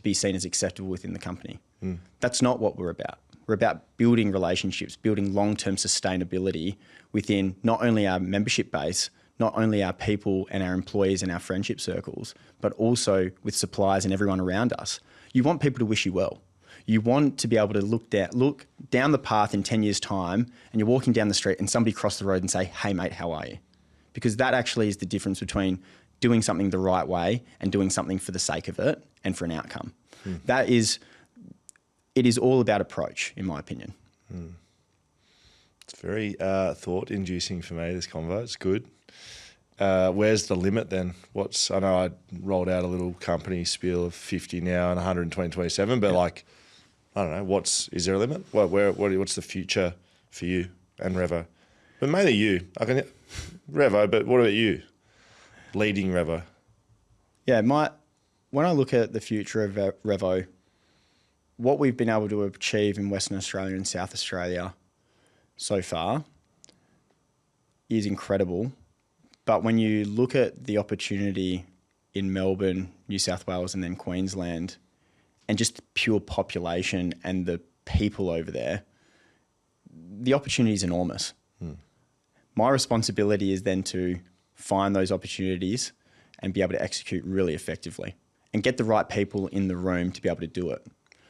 be seen as acceptable within the company. That's not what we're about. We're about building relationships, building long-term sustainability within not only our membership base, not only our people and our employees and our friendship circles, but also with suppliers and everyone around us. You want people to wish you well. You want to be able to look down the path in 10 years' time, and you're walking down the street and somebody crossed the road and say, hey, mate, how are you? Because that actually is the difference between doing something the right way and doing something for the sake of it and for an outcome. It is all about approach, in my opinion. It's very thought-inducing for me, this convo. It's good. Where's the limit then? I know I rolled out a little company spiel of 50 now and 100 in 2027, but like, I don't know, is there a limit? What's the future for you and Revo? But mainly you. Revo, but what about you? Leading Revo. Yeah, when I look at the future of Revo, what we've been able to achieve in Western Australia and South Australia so far is incredible. But when you look at the opportunity in Melbourne, New South Wales, and then Queensland, and just pure population and the people over there, the opportunity is enormous. My responsibility is then to find those opportunities, and be able to execute really effectively and get the right people in the room to be able to do it.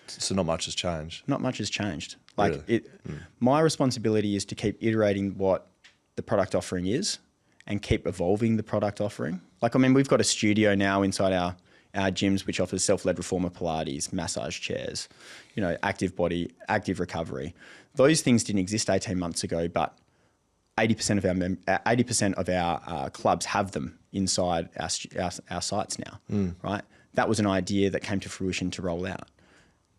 So not much has changed. Not much has changed. Like Really? My responsibility is to keep iterating what the product offering is and keep evolving the product offering. Like, I mean, we've got a studio now inside our gyms, which offers self-led reformer Pilates, massage chairs, you know, active body, active recovery. Those things didn't exist 18 months ago, but 80% of our clubs have them inside our sites now, right? That was an idea that came to fruition to roll out.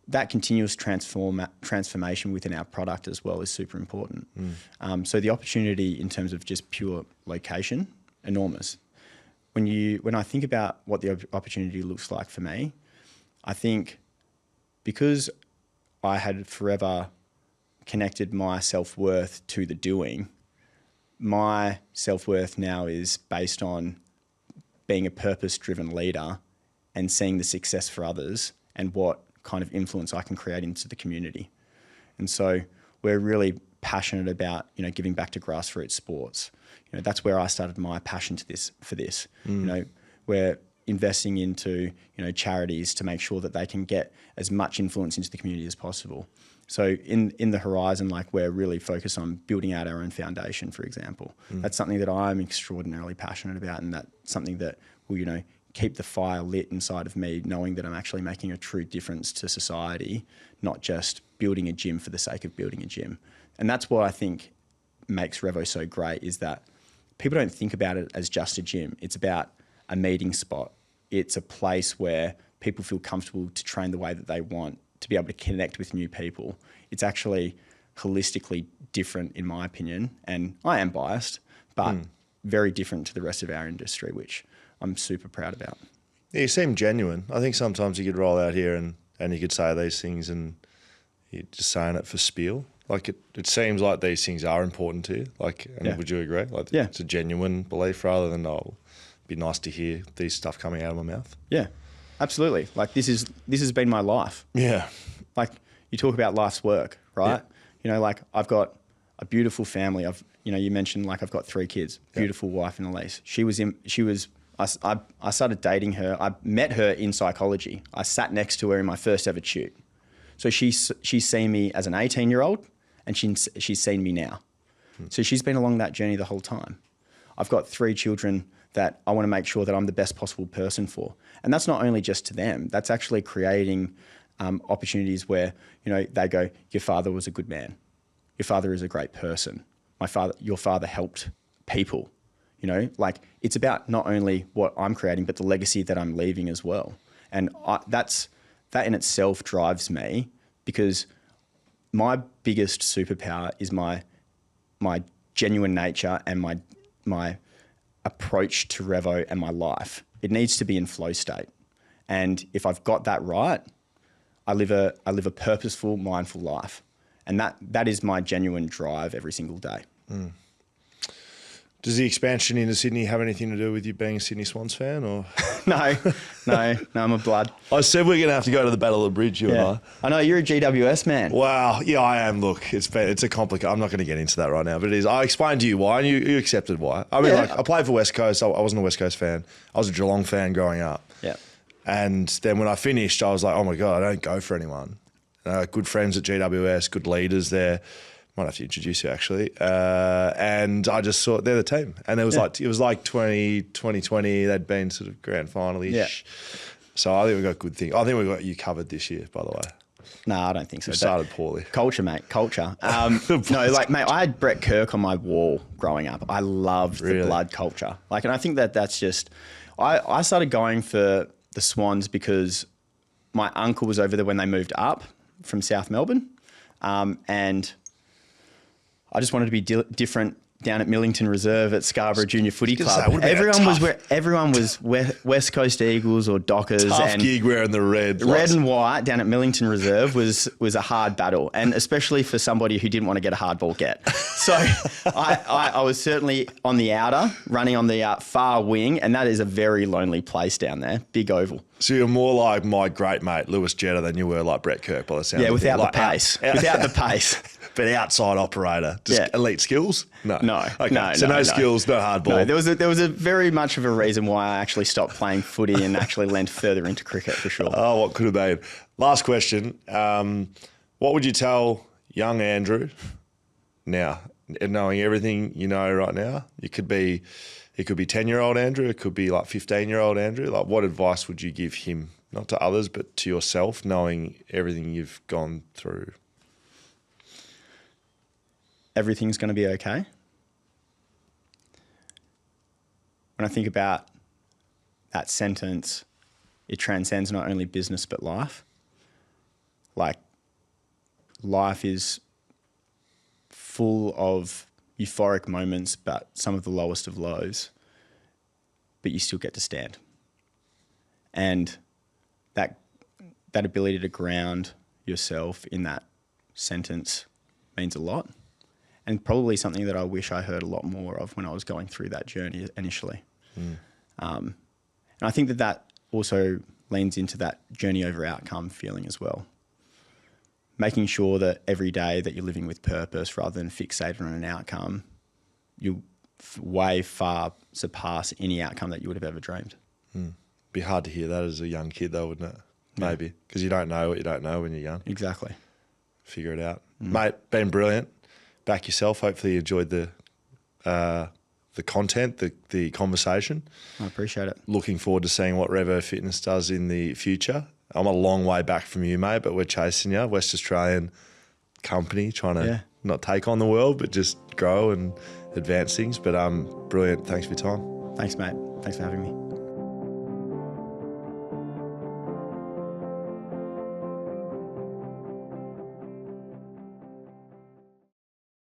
That continuous transformation within our product as well is super important. So the opportunity in terms of just pure location, enormous. When I think about what the opportunity looks like for me, I think because I had forever connected my self-worth to the doing, my self-worth now is based on being a purpose-driven leader and seeing the success for others and what kind of influence I can create into the community. And so we're really passionate about, you know, giving back to grassroots sports. You know, that's where I started my passion for this. You know, we're investing into, you know, charities to make sure that they can get as much influence into the community as possible. So in the horizon, like, we're really focused on building out our own foundation, for example. That's something that I'm extraordinarily passionate about, and that's something that will, you know, keep the fire lit inside of me, knowing that I'm actually making a true difference to society, not just building a gym for the sake of building a gym. And that's what I think makes Revo so great, is that people don't think about it as just a gym. It's about a meeting spot. It's a place where people feel comfortable to train the way that they want, to be able to connect with new people. It's actually holistically different, in my opinion, and I am biased, but very different to the rest of our industry, which I'm super proud about. Yeah, you seem genuine. I think sometimes you could roll out here and you could say these things and you're just saying it for spiel. Like, it seems like these things are important to you. Like, and would you agree? Like, it's a genuine belief rather than, oh, it'd be nice to hear these stuff coming out of my mouth. Yeah. Absolutely. Like, this has been my life. Yeah. Like, you talk about life's work, right? Yeah. You know, like, I've got a beautiful family. You mentioned, like, I've got 3 kids, beautiful wife and Elise. I started dating her. I met her in psychology. I sat next to her in my first ever tute. So she's seen me as an 18-year-old, and she's seen me now. So she's been along that journey the whole time. I've got 3 children that I want to make sure that I'm the best possible person for. And that's not only just to them, that's actually creating opportunities where, you know, they go, your father was a good man. Your father is a great person. Your father helped people. You know, like, it's about not only what I'm creating, but the legacy that I'm leaving as well. And that in itself drives me, because my biggest superpower is my genuine nature and my approach to Revo and my life. It needs to be in flow state. And if I've got that right, I live a purposeful, mindful life. And that is my genuine drive every single day. Does the expansion into Sydney have anything to do with you being a Sydney Swans fan, or? No, I'm a blood. I said we're going to have to go to the Battle of the Bridge, you and I. I know, you're a GWS man. Wow, yeah, I am. Look, it's a complicated. I'm not going to get into that right now, but it is. I explained to you why, and you accepted why. I mean, like, I played for West Coast. I wasn't a West Coast fan. I was a Geelong fan growing up. Yeah. And then when I finished, I was like, oh my God, I don't go for anyone. Good friends at GWS, good leaders there. Might have to introduce you, actually. And I just saw they're the team. And it was like 2020, they'd been sort of grand final-ish. Yeah. So I think we've got good things. I think we've got you covered this year, by the way. No, I don't think so. We started poorly. Culture, mate. Culture. No, like, mate, I had Brett Kirk on my wall growing up. I loved the blood culture. Like, and I think that's just... I started going for the Swans because my uncle was over there when they moved up from South Melbourne. And I just wanted to be different down at Millington Reserve at Scarborough Junior Footy Club. Everyone was West Coast Eagles or Dockers. Tough gig wearing the red. Red and white down at Millington Reserve was a hard battle, and especially for somebody who didn't want to get a hard ball get. So I was certainly on the outer, running on the far wing, and that is a very lonely place down there, big oval. So you're more like my great mate Lewis Jetta than you were like Brett Kirk by the sound of it. Without the pace. Without the pace. But outside operator, just elite skills? No. Okay. No skills, no hardball. No, there was a very much of a reason why I actually stopped playing footy and actually leaned further into cricket for sure. Oh, what could have been? Last question. What would you tell young Andrew now, knowing everything you know right now? It could be 10-year-old Andrew. It could be like 15-year-old Andrew. Like, what advice would you give him? Not to others, but to yourself, knowing everything you've gone through? Everything's going to be okay. When I think about that sentence, it transcends not only business but life. Like, life is full of euphoric moments, but some of the lowest of lows, but you still get to stand. And that ability to ground yourself in that sentence means a lot. And probably something that I wish I heard a lot more of when I was going through that journey initially. And I think that also leans into that journey over outcome feeling as well. Making sure that every day that you're living with purpose rather than fixated on an outcome, you way far surpass any outcome that you would have ever dreamed. Be hard to hear that as a young kid though, wouldn't it? Maybe, because you don't know what you don't know when you're young. Exactly. Figure it out. Mate, been brilliant. Back yourself. Hopefully you enjoyed the content, the conversation. I appreciate it. Looking forward to seeing what Revo Fitness does in the future. I'm a long way back from you, mate, but we're chasing you. West Australian company trying to not take on the world, but just grow and advance things. But brilliant. Thanks for your time. Thanks, mate. Thanks for having me.